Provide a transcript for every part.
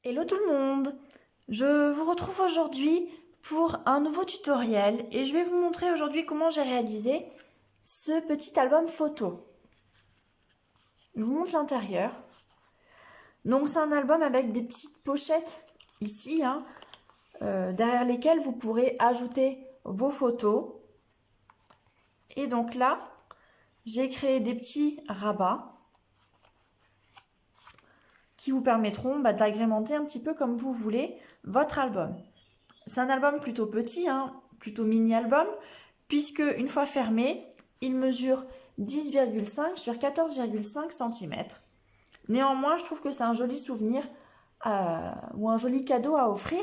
Hello tout le monde! Je vous retrouve aujourd'hui pour un nouveau tutoriel et je vais vous montrer aujourd'hui comment j'ai réalisé ce petit album photo. Je vous montre l'intérieur. Donc c'est un album avec des petites pochettes ici, derrière lesquelles vous pourrez ajouter vos photos. Et donc là, j'ai créé des petits rabats qui vous permettront d'agrémenter un petit peu comme vous voulez votre album. C'est un album plutôt petit, plutôt mini-album, puisque une fois fermé, il mesure 10,5 sur 14,5 cm. Néanmoins, je trouve que c'est un joli souvenir ou un joli cadeau à offrir.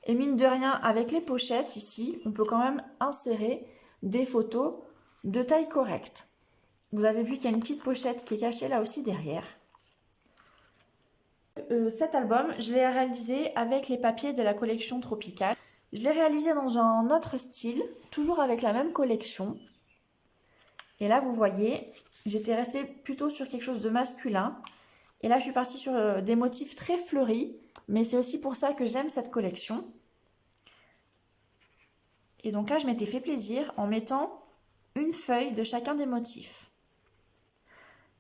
Et mine de rien, avec les pochettes ici, on peut quand même insérer des photos de taille correcte. Vous avez vu qu'il y a une petite pochette qui est cachée là aussi derrière. Cet album, je l'ai réalisé avec les papiers de la collection Tropicale. Je l'ai réalisé dans un autre style, toujours avec la même collection. Et là, vous voyez, j'étais restée plutôt sur quelque chose de masculin. Et là, je suis partie sur des motifs très fleuris. Mais c'est aussi pour ça que j'aime cette collection. Et donc là, je m'étais fait plaisir en mettant une feuille de chacun des motifs.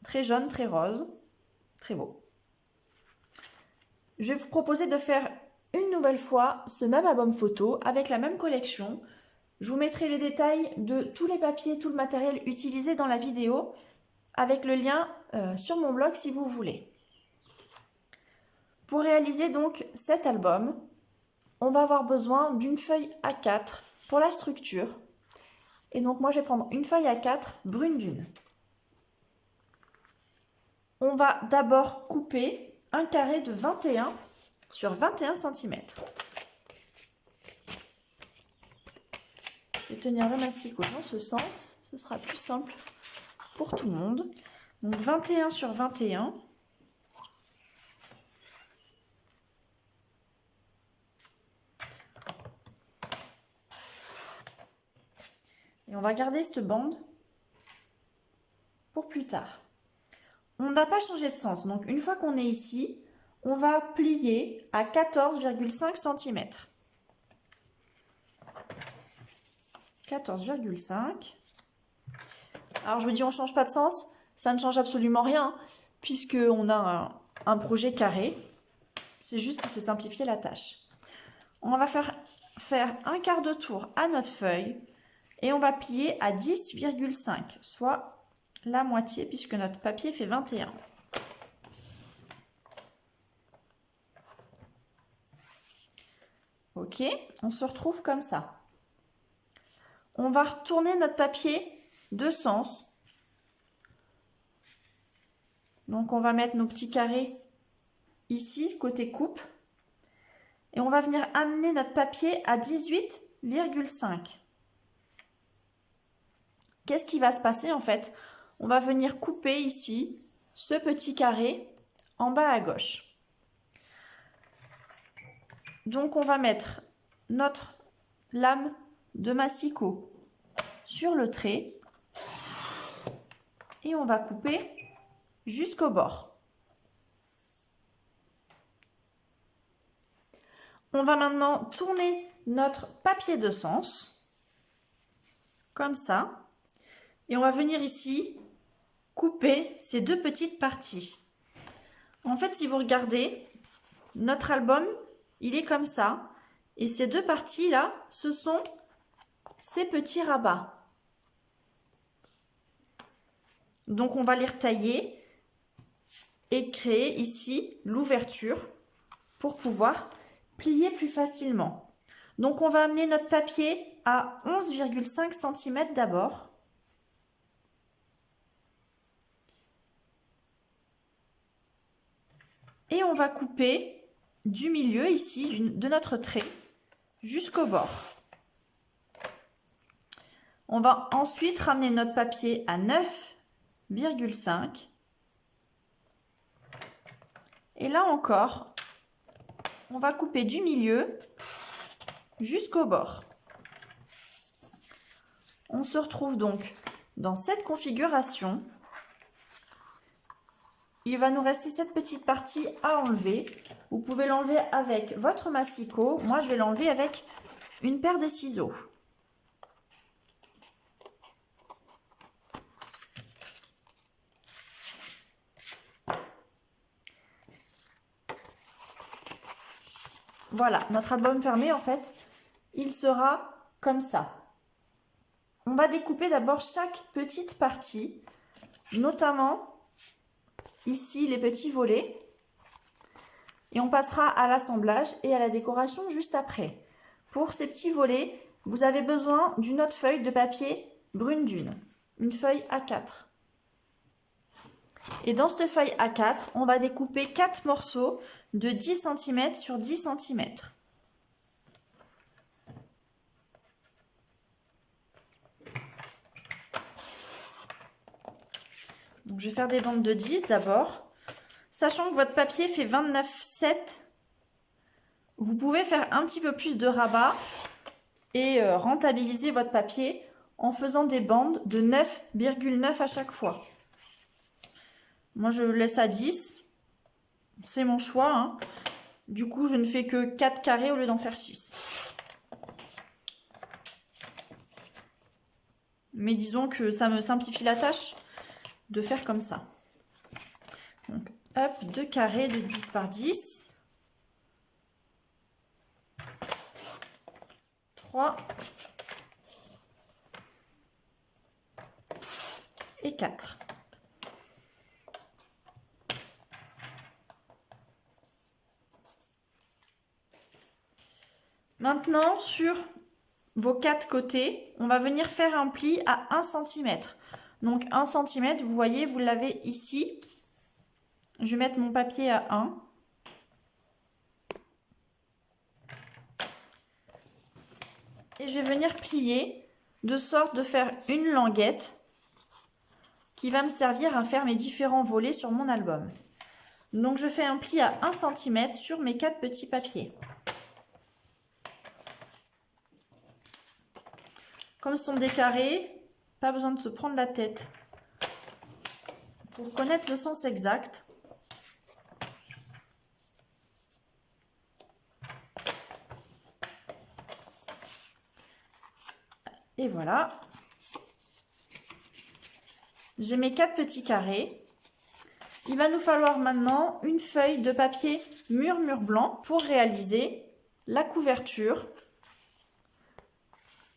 Très jaune, très rose, très beau. Je vais vous proposer de faire une nouvelle fois ce même album photo avec la même collection. Je vous mettrai les détails de tous les papiers, tout le matériel utilisé dans la vidéo avec le lien sur mon blog si vous voulez. Pour réaliser donc cet album, on va avoir besoin d'une feuille A4 pour la structure. Et donc moi je vais prendre une feuille A4 brune dune. On va d'abord couper un carré de 21 sur 21 cm. Je vais tenir le massicot dans ce sens, ce sera plus simple pour tout le monde. Donc 21 sur 21. Et on va garder cette bande pour plus tard. On n'a pas changé de sens, donc une fois qu'on est ici, on va plier à 14,5 cm. 14,5. Alors je vous dis on ne change pas de sens, ça ne change absolument rien, puisqu'on a un projet carré. C'est juste pour se simplifier la tâche. On va faire un quart de tour à notre feuille et on va plier à 10,5, soit la moitié puisque notre papier fait 21. Ok, on se retrouve comme ça. On va retourner notre papier de sens. Donc on va mettre nos petits carrés ici, côté coupe. Et on va venir amener notre papier à 18,5. Qu'est-ce qui va se passer en fait? On va venir couper ici ce petit carré en bas à gauche. Donc on va mettre notre lame de massicot sur le trait et on va couper jusqu'au bord. On va maintenant tourner notre papier de sens comme ça et on va venir ici couper ces deux petites parties. En fait, si vous regardez, notre album, il est comme ça. Et ces deux parties-là, ce sont ces petits rabats. Donc, on va les retailler et créer ici l'ouverture pour pouvoir plier plus facilement. Donc, on va amener notre papier à 11,5 cm d'abord. Et on va couper du milieu ici de notre trait jusqu'au bord. On va ensuite ramener notre papier à 9,5. Et là encore, on va couper du milieu jusqu'au bord. On se retrouve donc dans cette configuration. il va nous rester cette petite partie à enlever. Vous pouvez l'enlever avec votre massicot. Moi, je vais l'enlever avec une paire de ciseaux. Voilà, notre album fermé, en fait, il sera comme ça. On va découper d'abord chaque petite partie, notamment ici les petits volets. Et on passera à l'assemblage et à la décoration juste après. Pour ces petits volets, vous avez besoin d'une autre feuille de papier brune dune, une feuille A4. Et dans cette feuille A4, on va découper 4 morceaux de 10 cm sur 10 cm. Donc, je vais faire des bandes de 10 d'abord. Sachant que votre papier fait 29,7, vous pouvez faire un petit peu plus de rabat et rentabiliser votre papier en faisant des bandes de 9,9 à chaque fois. Moi, je laisse à 10. C'est mon choix, hein. Du coup, je ne fais que 4 carrés au lieu d'en faire 6. Mais disons que ça me simplifie la tâche de faire comme ça. Donc, hop, 2 carrés de 10 par 10. 3 et 4. Maintenant, sur vos 4 côtés, on va venir faire un pli à 1 cm. Donc 1 cm, vous voyez, vous l'avez ici. Je vais mettre mon papier à 1. Et je vais venir plier de sorte de faire une languette qui va me servir à faire mes différents volets sur mon album. Donc je fais un pli à 1 cm sur mes 4 petits papiers. Comme ce sont des carrés, pas besoin de se prendre la tête pour connaître le sens exact. Et voilà. J'ai mes 4 petits carrés. Il va nous falloir maintenant une feuille de papier mur blanc pour réaliser la couverture.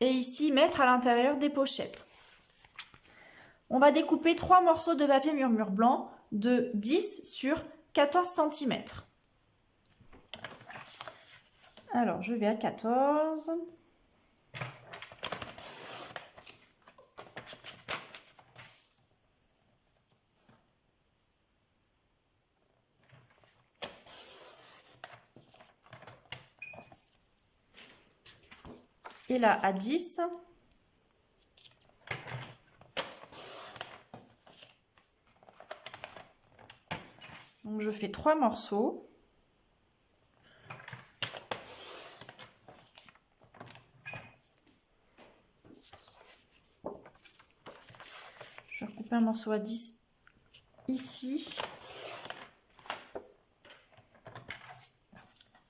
Et ici, mettre à l'intérieur des pochettes. On va découper 3 morceaux de papier mur blanc de 10 sur 14 cm. Alors, je vais à 14. Et là, à 10. Donc, je fais 3 morceaux. Je vais recouper un morceau à 10 ici.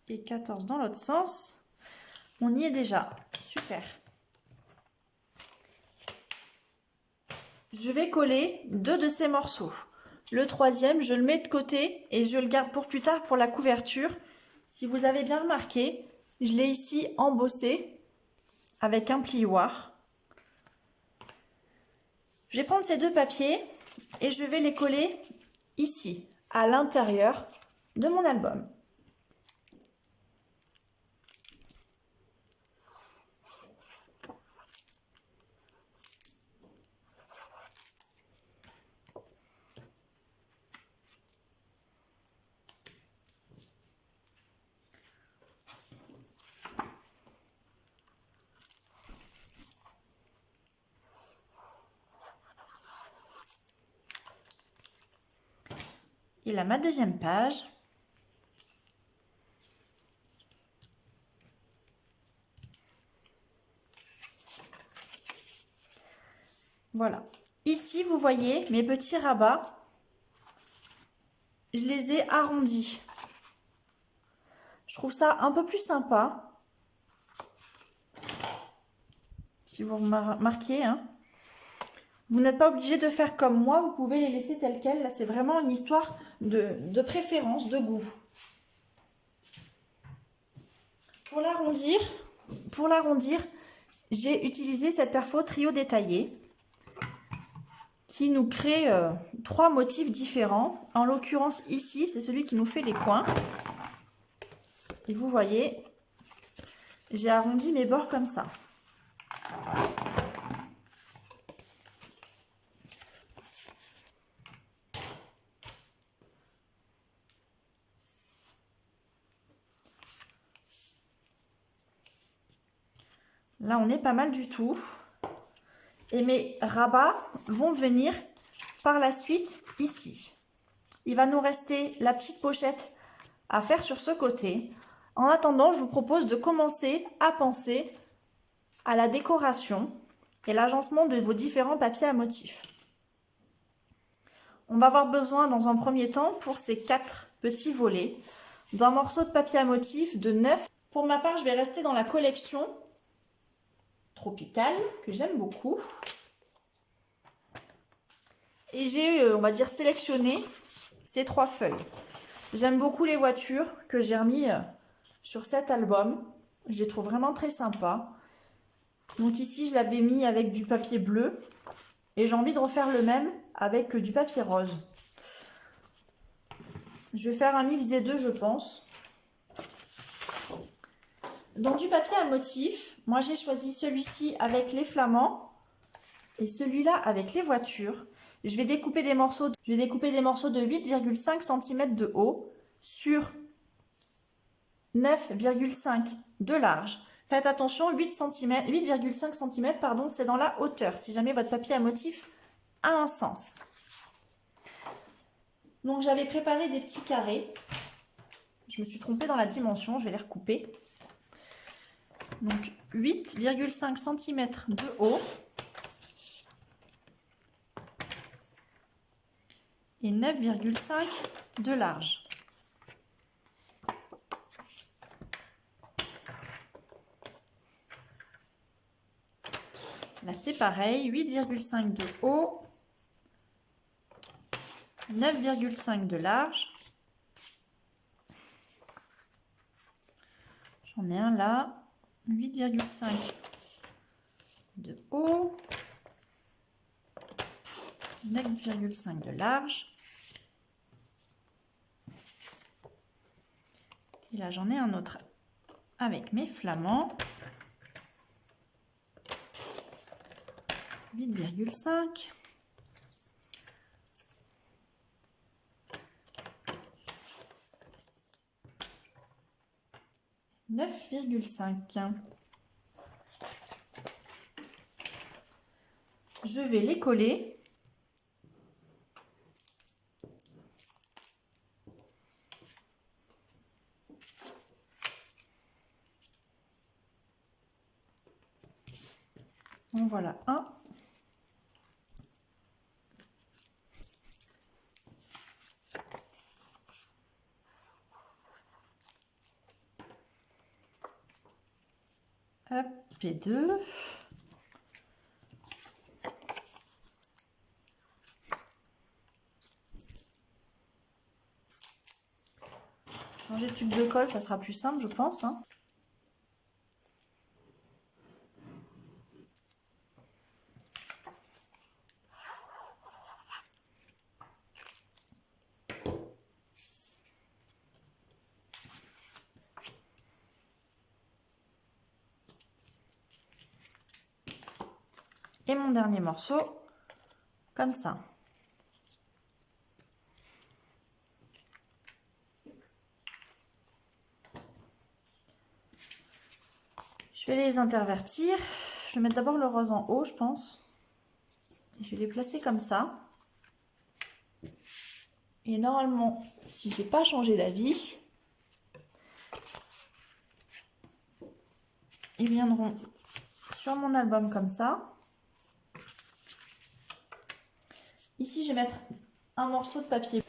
Et 14 dans l'autre sens. On y est déjà. Super. Je vais coller 2 de ces morceaux. Le troisième, je le mets de côté et je le garde pour plus tard pour la couverture. Si vous avez bien remarqué, je l'ai ici embossé avec un plioir. Je vais prendre ces 2 papiers et je vais les coller ici, à l'intérieur de mon album. Et là, ma deuxième page. Voilà. Ici, vous voyez mes petits rabats je les ai arrondis. Je trouve ça un peu plus sympa. Si vous remarquez, hein. Vous n'êtes pas obligé de faire comme moi, vous pouvez les laisser tels quels. Là, c'est vraiment une histoire de préférence, de goût. Pour l'arrondir, j'ai utilisé cette perfo trio détaillé qui nous crée 3 motifs différents. En l'occurrence ici, c'est celui qui nous fait les coins. Et vous voyez, j'ai arrondi mes bords comme ça. Là, on est pas mal du tout. Et mes rabats vont venir par la suite ici. Il va nous rester la petite pochette à faire sur ce côté. En attendant, je vous propose de commencer à penser à la décoration et l'agencement de vos différents papiers à motifs. On va avoir besoin dans un premier temps pour ces 4 petits volets d'un morceau de papier à motifs de 9. Pour ma part, je vais rester dans la collection tropicale que j'aime beaucoup. Et j'ai, on va dire, sélectionné ces 3 feuilles. J'aime beaucoup les voitures que j'ai remis sur cet album. Je les trouve vraiment très sympas. Donc ici, je l'avais mis avec du papier bleu. Et j'ai envie de refaire le même avec du papier rose. Je vais faire un mix des deux, je pense. Dans du papier à motifs, moi j'ai choisi celui-ci avec les flamants et celui-là avec les voitures. Je vais découper des morceaux de 8,5 cm de haut sur 9,5 de large. Faites attention, 8,5 cm, pardon, c'est dans la hauteur, si jamais votre papier à motif a un sens. Donc j'avais préparé des petits carrés. Je me suis trompée dans la dimension, je vais les recouper. Donc 8,5 cm de haut et 9,5 de large. Là c'est pareil, 8,5 de haut, 9,5 de large. J'en ai un là, 8,5 de haut, 9,5 de large. Et là j'en ai un autre avec mes flamants. 8,5. « 9,5. Je vais les coller. En voilà un. Hop, et 2. Changer de tube de colle, ça sera plus simple, je pense. Hein. Et mon dernier morceau, comme ça. Je vais les intervertir. Je vais mettre d'abord le rose en haut, je pense. Et je vais les placer comme ça. Et normalement, si j'ai pas changé d'avis, ils viendront sur mon album comme ça. Ici, je vais mettre un morceau de papier.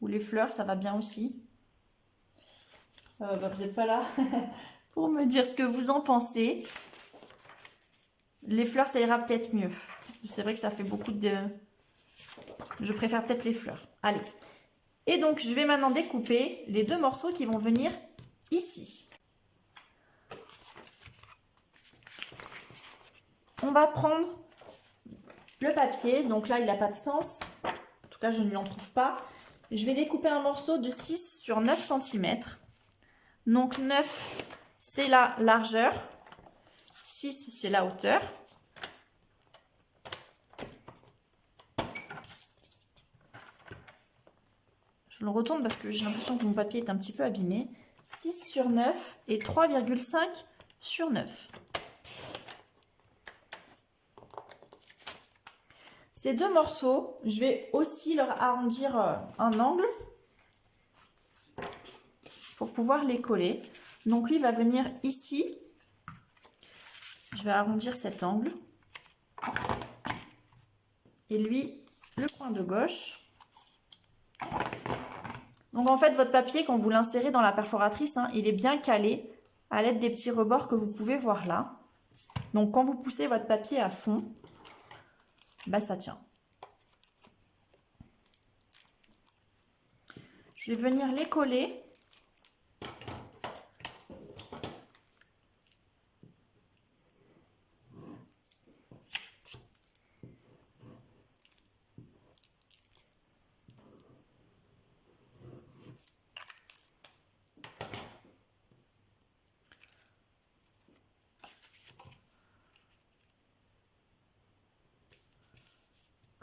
Ou les fleurs, ça va bien aussi. Bah, vous n'êtes pas là pour me dire ce que vous en pensez. Les fleurs, ça ira peut-être mieux. C'est vrai que ça fait beaucoup de... Je préfère peut-être les fleurs. Allez. Et donc, je vais maintenant découper les 2 morceaux qui vont venir ici. On va prendre le papier. Donc là, il n'a pas de sens. En tout cas, je ne lui en trouve pas. Je vais découper un morceau de 6 sur 9 cm. Donc 9, c'est la largeur. 6, c'est la hauteur. Je le retourne parce que j'ai l'impression que mon papier est un petit peu abîmé. 6 sur 9 et 3,5 sur 9. Ces 2 morceaux, je vais aussi leur arrondir un angle pour pouvoir les coller. Donc lui va venir ici. Je vais arrondir cet angle. Et lui, le coin de gauche. Donc en fait, votre papier, quand vous l'insérez dans la perforatrice, hein, il est bien calé à l'aide des petits rebords que vous pouvez voir là. Donc quand vous poussez votre papier à fond, bah ça tient. Je vais venir les coller.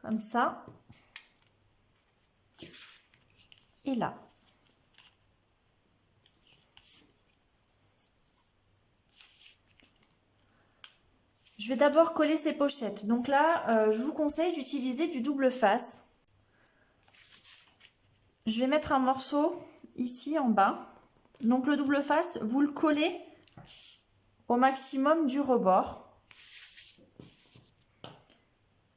Comme ça. Et là. Je vais d'abord coller ces pochettes. Donc là, je vous conseille d'utiliser du double face. Je vais mettre un morceau ici en bas. Donc le double face, vous le collez au maximum du rebord.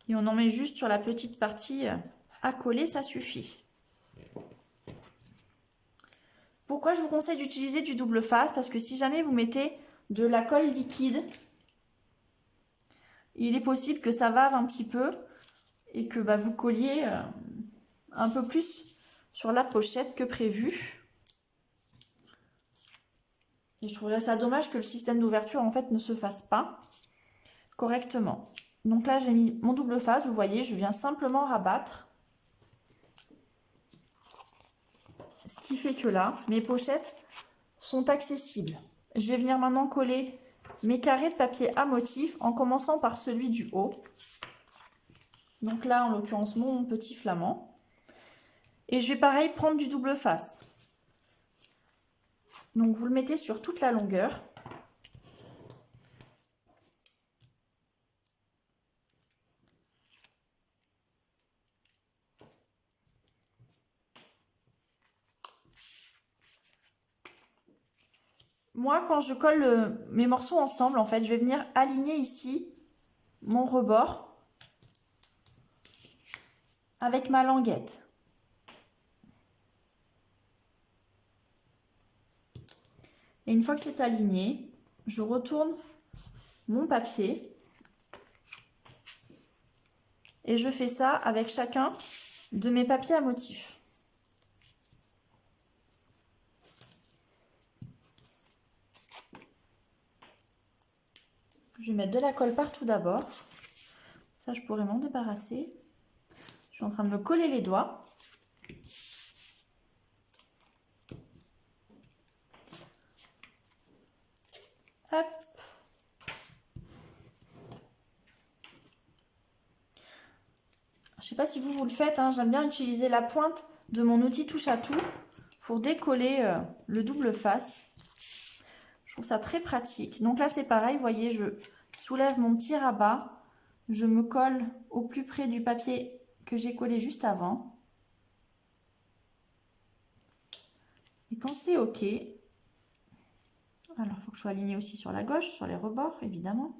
Et on en met juste sur la petite partie à coller, ça suffit. Pourquoi je vous conseille d'utiliser du double face? Parce que si jamais vous mettez de la colle liquide, il est possible que ça vave un petit peu et que vous colliez un peu plus sur la pochette que prévu. Et je trouverais ça dommage que le système d'ouverture en fait ne se fasse pas correctement. Donc là, j'ai mis mon double face, vous voyez, je viens simplement rabattre. Ce qui fait que là, mes pochettes sont accessibles. Je vais venir maintenant coller mes carrés de papier à motif en commençant par celui du haut. Donc là, en l'occurrence, mon petit flamand. Et je vais pareil prendre du double face. Donc vous le mettez sur toute la longueur. Moi, quand je colle mes morceaux ensemble, en fait, je vais venir aligner ici mon rebord avec ma languette. Et une fois que c'est aligné, je retourne mon papier et je fais ça avec chacun de mes papiers à motif. Je vais mettre de la colle partout d'abord. Ça, je pourrais m'en débarrasser. Je suis en train de me coller les doigts. Hop. Je sais pas si vous le faites, hein, j'aime bien utiliser la pointe de mon outil touche à tout pour décoller le double face. Je trouve ça très pratique. Donc là, c'est pareil, vous voyez, je soulève mon petit rabat. Je me colle au plus près du papier que j'ai collé juste avant. Et quand c'est OK, alors il faut que je sois alignée aussi sur la gauche, sur les rebords, évidemment.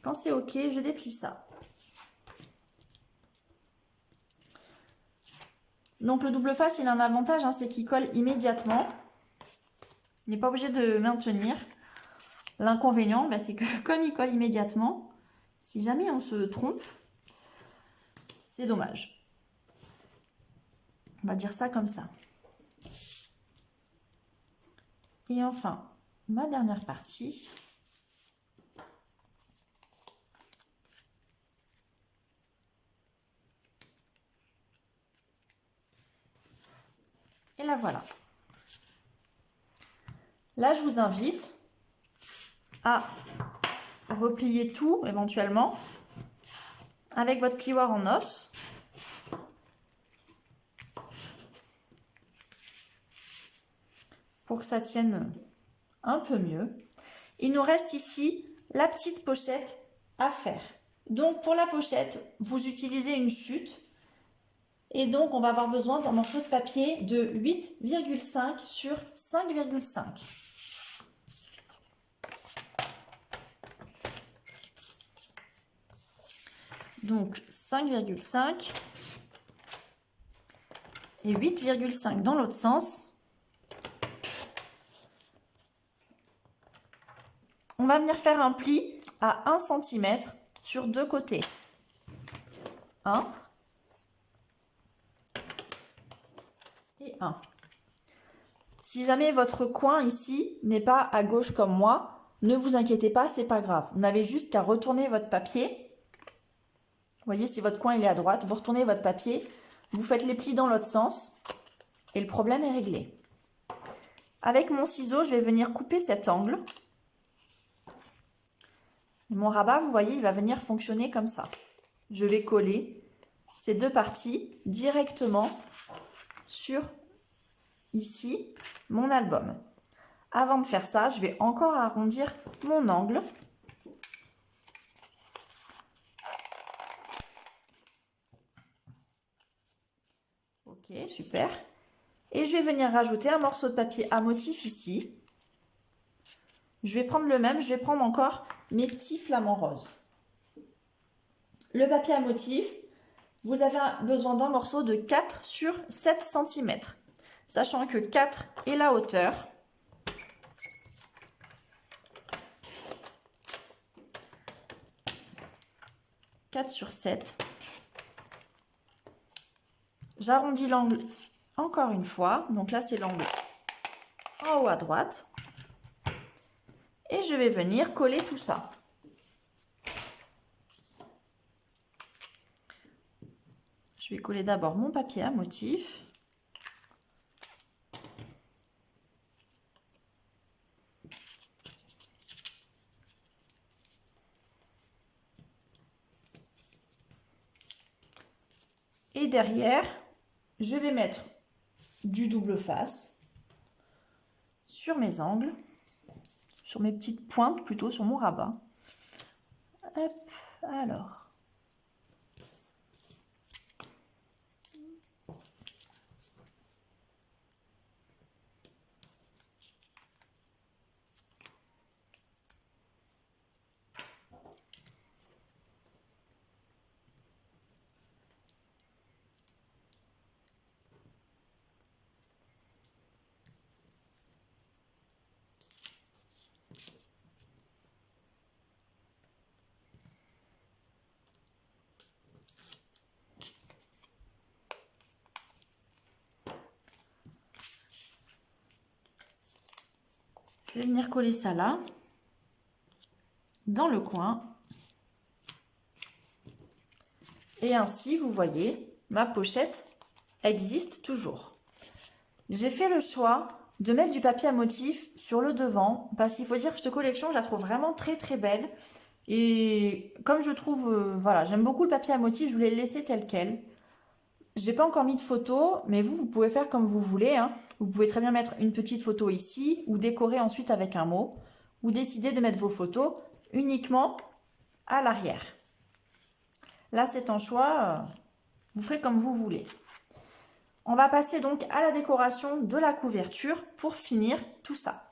Quand c'est OK, je déplie ça. Donc le double face, il a un avantage, hein, c'est qu'il colle immédiatement. Il n'est pas obligé de maintenir. L'inconvénient, bah, c'est que comme il colle immédiatement, si jamais on se trompe, c'est dommage. On va dire ça comme ça. Et enfin, ma dernière partie. Et la voilà. Là, je vous invite à replier tout éventuellement avec votre plioir en os. Pour que ça tienne un peu mieux. Il nous reste ici la petite pochette à faire. Donc pour la pochette, vous utilisez une chute. Et donc on va avoir besoin d'un morceau de papier de 8,5 sur 5,5. Donc 5,5 et 8,5 dans l'autre sens. On va venir faire un pli à 1 cm sur deux côtés. 1 et 1. Si jamais votre coin ici n'est pas à gauche comme moi, ne vous inquiétez pas, c'est pas grave. Vous n'avez juste qu'à retourner votre papier. Vous voyez, si votre coin il est à droite, vous retournez votre papier, vous faites les plis dans l'autre sens et le problème est réglé. Avec mon ciseau, je vais venir couper cet angle. Et mon rabat, vous voyez, il va venir fonctionner comme ça. Je vais coller ces deux parties directement sur ici mon album. Avant de faire ça, je vais encore arrondir mon angle. Ok, super. Et je vais venir rajouter un morceau de papier à motif ici. Je vais prendre le même, je vais prendre encore mes petits flamants roses. Le papier à motif, vous avez besoin d'un morceau de 4 sur 7 cm. Sachant que 4 est la hauteur. « 4 sur 7. J'arrondis l'angle encore une fois. Donc là, c'est l'angle en haut à droite. Et je vais venir coller tout ça. Je vais coller d'abord mon papier à motif. Et derrière, je vais mettre du double face sur mes angles, sur mes petites pointes plutôt, sur mon rabat. Hop, alors. Je vais venir coller ça là, dans le coin. Et ainsi, vous voyez, ma pochette existe toujours. J'ai fait le choix de mettre du papier à motif sur le devant, parce qu'il faut dire que cette collection, je la trouve vraiment très très belle. Et comme je trouve, voilà, j'aime beaucoup le papier à motif, je voulais le laisser tel quel. Je n'ai pas encore mis de photo, mais vous pouvez faire comme vous voulez, hein. Vous pouvez très bien mettre une petite photo ici, ou décorer ensuite avec un mot, ou décider de mettre vos photos uniquement à l'arrière. Là, c'est un choix, vous ferez comme vous voulez. On va passer donc à la décoration de la couverture pour finir tout ça.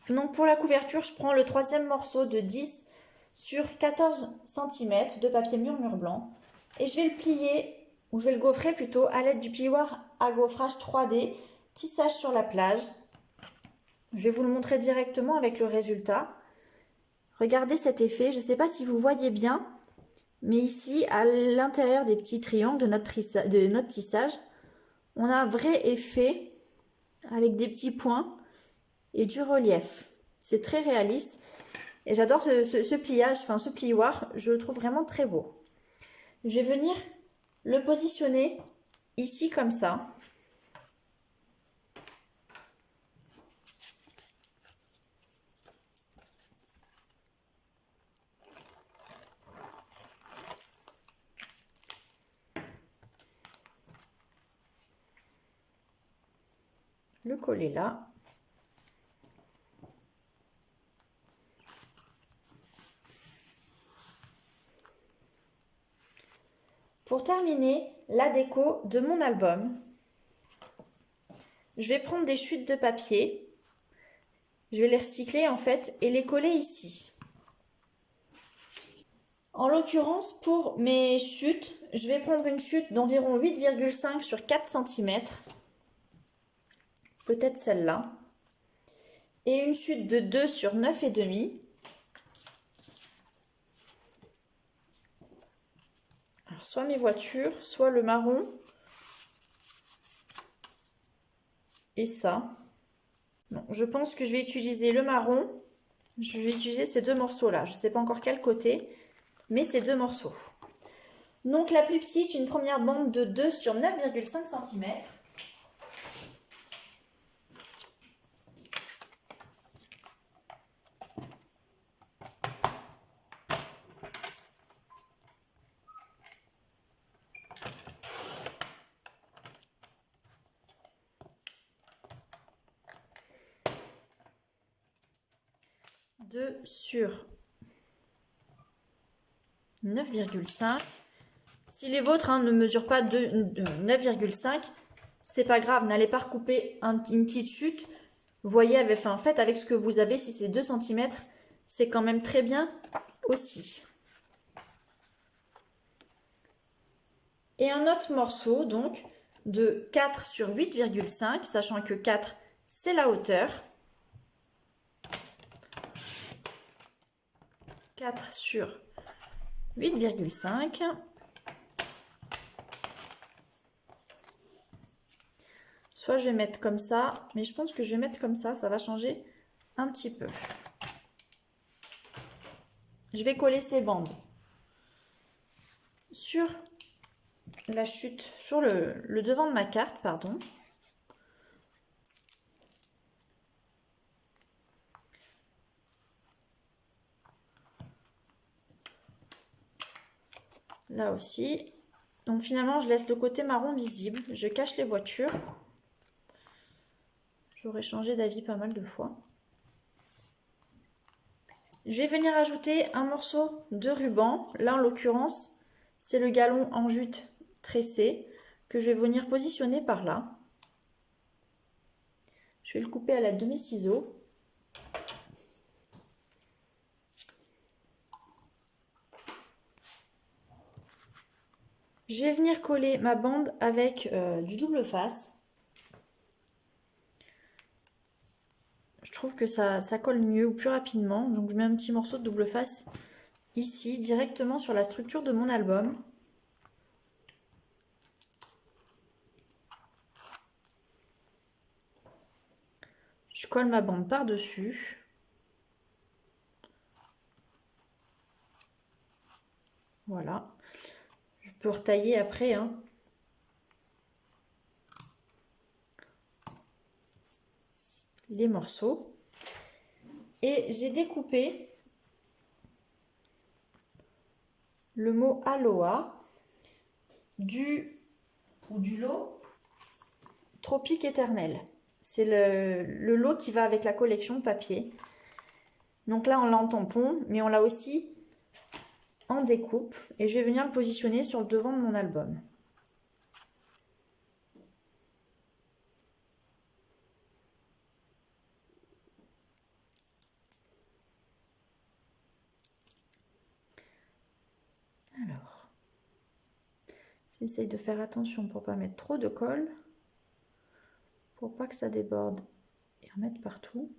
Donc pour la couverture, je prends le troisième morceau de 10 sur 14 cm de papier murmure blanc. Et je vais le plier, ou je vais le gaufrer plutôt, à l'aide du plioir à gaufrage 3D, tissage sur la plage. Je vais vous le montrer directement avec le résultat. Regardez cet effet, je ne sais pas si vous voyez bien, mais ici, à l'intérieur des petits triangles de notre tissage, on a un vrai effet avec des petits points et du relief. C'est très réaliste et j'adore ce pliage, enfin ce plioir, je le trouve vraiment très beau. Je vais venir le positionner ici comme ça. Le coller là. Pour terminer la déco de mon album, je vais prendre des chutes de papier. Je vais les recycler en fait et les coller ici. En l'occurrence, pour mes chutes, je vais prendre une chute d'environ 8,5 sur 4 cm. Peut-être celle-là. Et une chute de 2 sur 9,5. Alors, soit mes voitures, soit le marron. Et ça. Non, je pense que je vais utiliser le marron. Je vais utiliser ces deux morceaux-là. Je ne sais pas encore quel côté, mais ces deux morceaux. Donc la plus petite, une première bande de 2 sur 9,5 cm. Sur 9,5. Si les vôtres ne mesurent pas 9,5, c'est pas grave, n'allez pas recouper une petite chute. Voyez, en fait, avec ce que vous avez, si c'est 2 cm, c'est quand même très bien aussi. Et un autre morceau, donc, de 4 sur 8,5, sachant que 4, c'est la hauteur. 4 sur 8,5. Soit je vais mettre comme ça, mais je pense que je vais mettre comme ça va changer un petit peu. Je vais coller ces bandes sur la chute, sur le devant de ma carte, pardon. Là aussi. Donc finalement, je laisse le côté marron visible. Je cache les voitures. J'aurais changé d'avis pas mal de fois. Je vais venir ajouter un morceau de ruban. Là, en l'occurrence, c'est le galon en jute tressé que je vais venir positionner par là. Je vais le couper à l'aide de mes ciseaux. Je vais venir coller ma bande avec du double face. Je trouve que ça colle mieux ou plus rapidement. Donc je mets un petit morceau de double face ici, directement sur la structure de mon album. Je colle ma bande par-dessus. Voilà. Je peux retailler après, hein. Les morceaux. Et j'ai découpé le mot Aloha du lot Tropique éternel. C'est le lot qui va avec la collection papier. Donc là, on l'a en tampon, mais on l'a aussi en découpe. Et je vais venir le positionner sur le devant de mon album. J'essaye de faire attention pour pas mettre trop de colle, pour pas que ça déborde et en mettre partout.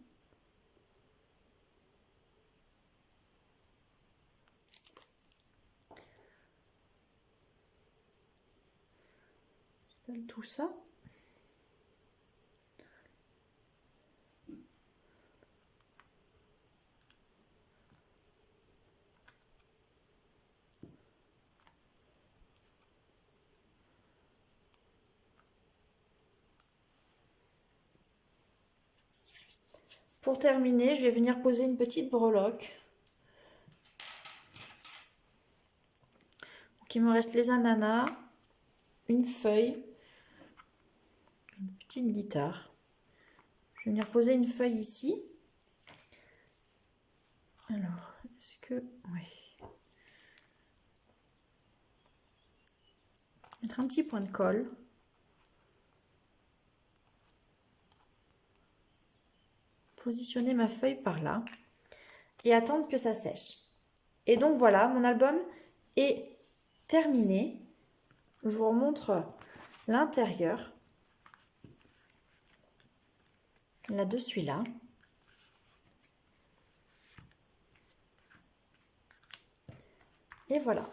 J'étale tout ça. Pour terminer, je vais venir poser une petite breloque. Donc, il me reste les ananas, une feuille, une petite guitare. Je vais venir poser une feuille ici. Alors, est-ce que... Oui. Mettre un petit point de colle. Positionner ma feuille par là et attendre que ça sèche. Et donc voilà, mon album est terminé. Je vous remontre l'intérieur. Là-dessus, celui-là. Et voilà.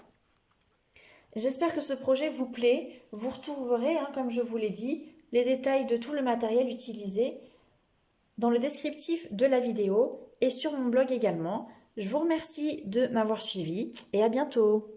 J'espère que ce projet vous plaît. Vous retrouverez, comme je vous l'ai dit, les détails de tout le matériel utilisé dans le descriptif de la vidéo et sur mon blog également. Je vous remercie de m'avoir suivi et à bientôt.